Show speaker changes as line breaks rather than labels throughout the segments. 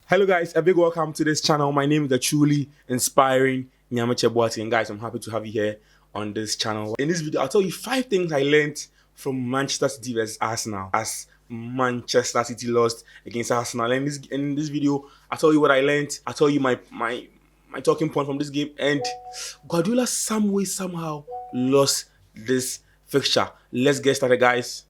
Hello guys, a big welcome to this channel. My name is the truly inspiring Nyamache Boati, and guys, I'm happy to have you here on this channel. In this video, I'll tell you 5 things I learned from Manchester City versus Arsenal as Manchester City lost against Arsenal. And in this video, I'll tell you what I learned. I'll tell you my talking point from this game, and Guardiola some way somehow lost this fixture. Let's get started, guys.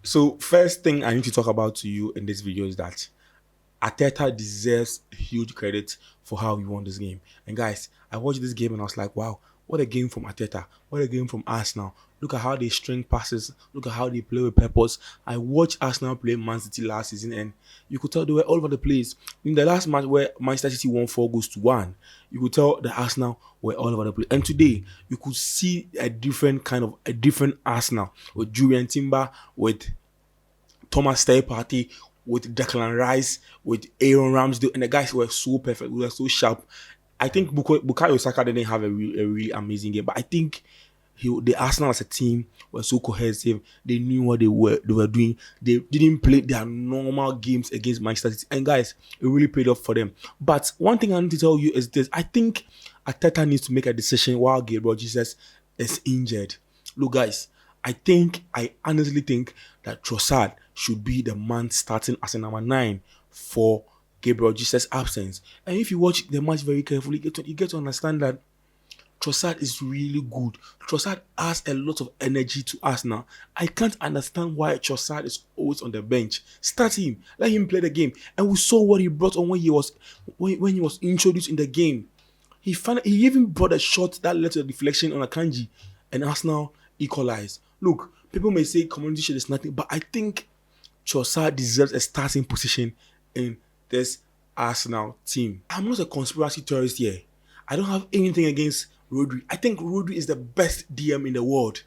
So first thing I need to talk about to you in this video is that Arteta deserves huge credit for how he won this game. And guys, I watched this game and I was like, wow, what a game from Arteta. What a game from Arsenal. Look at how they string passes. Look at how they play with purpose. I watched Arsenal play Man City last season and you could tell they were all over the place. In the last match where Manchester City won 4-1, you could tell the Arsenal were all over the place. And today, you could see a different Arsenal with Julian Timber, with Thomas Partey, with Declan Rice, with Aaron Ramsdale, and the guys were so perfect. We were so sharp. I think Bukayo Saka didn't have a really amazing game, but I think the Arsenal as a team were so cohesive. They knew what they were doing. They didn't play their normal games against Manchester City, and guys, it really paid off for them. But one thing I need to tell you is this: I think Arteta needs to make a decision while Gabriel Jesus is injured. Look, guys, I honestly think that Trossard should be the man starting as a number 9 for Gabriel Jesus' absence. And if you watch the match very carefully, you get to understand that Trossard is really good. Trossard has a lot of energy to us now. I can't understand why Trossard is always on the bench. Start him, let him play the game. And we saw what he brought on when he was introduced in the game. He even brought a shot that led to a deflection on Akanji, and Arsenal equalized. Look, people may say Community Shield is nothing, but I think Trossard deserves a starting position in this Arsenal team. I'm not a conspiracy theorist here. I don't have anything against Rodri. I think Rodri is the best DM in the world.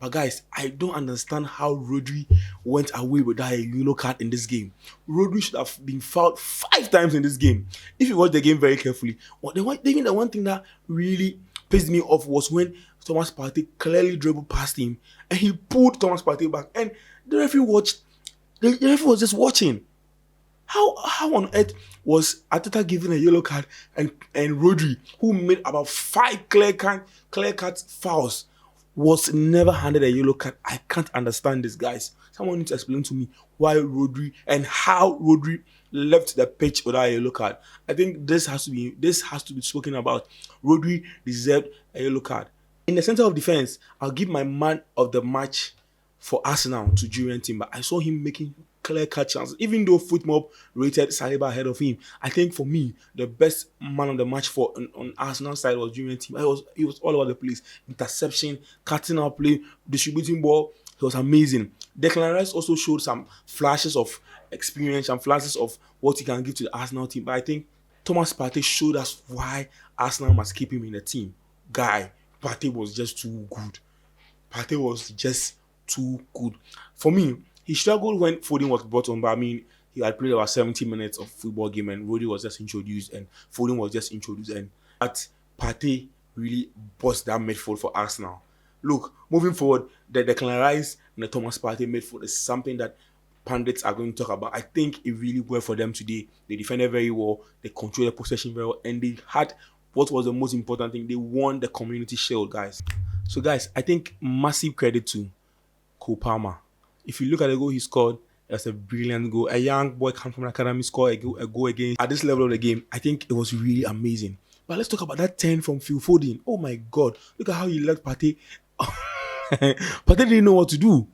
But guys, I don't understand how Rodri went away with that yellow card in this game. Rodri should have been fouled 5 times in this game. If you watch the game very carefully, the one thing that really pissed me off was when Thomas Partey clearly dribbled past him and he pulled Thomas Partey back, and the referee was just watching. How on earth was Arteta given a yellow card and Rodri, who made about 5 clear cut fouls, was never handed a yellow card? I can't understand this, guys. Someone needs to explain to me why Rodri and how Rodri left the pitch without a yellow card. I think this has to be spoken about. Rodri deserved a yellow card. In the center of defense, I'll give my man of the match for Arsenal to Julian Timber. I saw him making clear-cut chances, even though Footmob rated Saliba ahead of him. I think for me, the best man of the match on Arsenal side was Julian Timber. He was all over the place. Interception, cutting out play, distributing ball. He was amazing. Declan Rice also showed some flashes of experience and flashes of what he can give to the Arsenal team. But I think Thomas Partey showed us why Arsenal must keep him in the team. Guy, Partey was just too good. Partey was just too good. For me, he struggled when Foden was brought on, but I mean, he had played about 70 minutes of football game and Rodri was just introduced and Foden was just introduced, and but Partey really bossed that midfield for Arsenal. Look, moving forward, the Declan Rice and the Thomas Partey midfield is something that pundits are going to talk about. I think it really worked for them today. They defended very well, they controlled the possession very well, and they had what was the most important thing: they won the Community Shield, guys. So guys, I think massive credit to Cole Palmer. If you look at the goal he scored, that's a brilliant goal. A young boy come from an academy score a goal against at this level of the game. I think it was really amazing. But let's talk about that 10 from Phil Foden. Oh my God, look at how he left Partey. Partey didn't know what to do.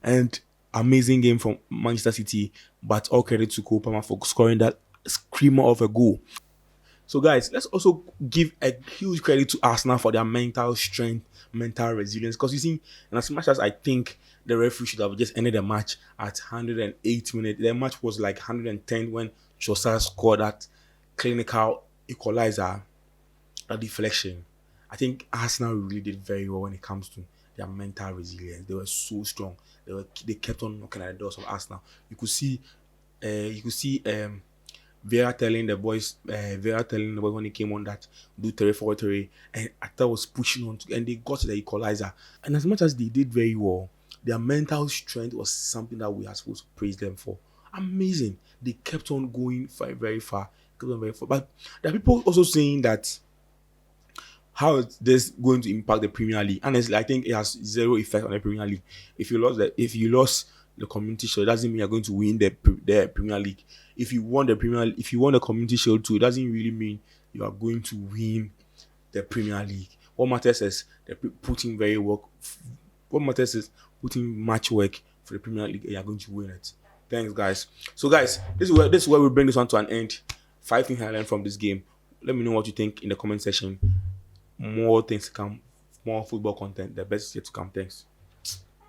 And amazing game from Manchester City. But all credit to Cole Palmer for scoring that screamer of a goal. So guys, let's also give a huge credit to Arsenal for their mental strength, mental resilience. Because you see, and as much as I think the referee should have just ended the match at 108 minutes, the match was like 110 when Trossard scored that clinical equalizer, a deflection. I think Arsenal really did very well when it comes to their mental resilience. They were so strong. They kept on knocking at the doors of Arsenal. You could see Vera telling the boys when he came on that do 3-4-3, and Atta was pushing on to, and they got the equalizer. And as much as they did very well, their mental strength was something that we are supposed to praise them for. Amazing. They kept on going very, very far. Kept on very far. But there are people also saying that how is this going to impact the Premier League? Honestly, I think it has zero effect on the Premier League. If you lost the Community Shield, it doesn't mean you're going to win the Premier League. If you won the Community Shield too, it doesn't really mean you are going to win the Premier League. What matters is putting very work. What matters is putting much work for the Premier League, and you're going to win it. Thanks, guys. So, guys, this is where we bring this one to an end. 5 things I learned from this game. Let me know what you think in the comment section. More things to come, more football content. The best is yet to come. Thanks.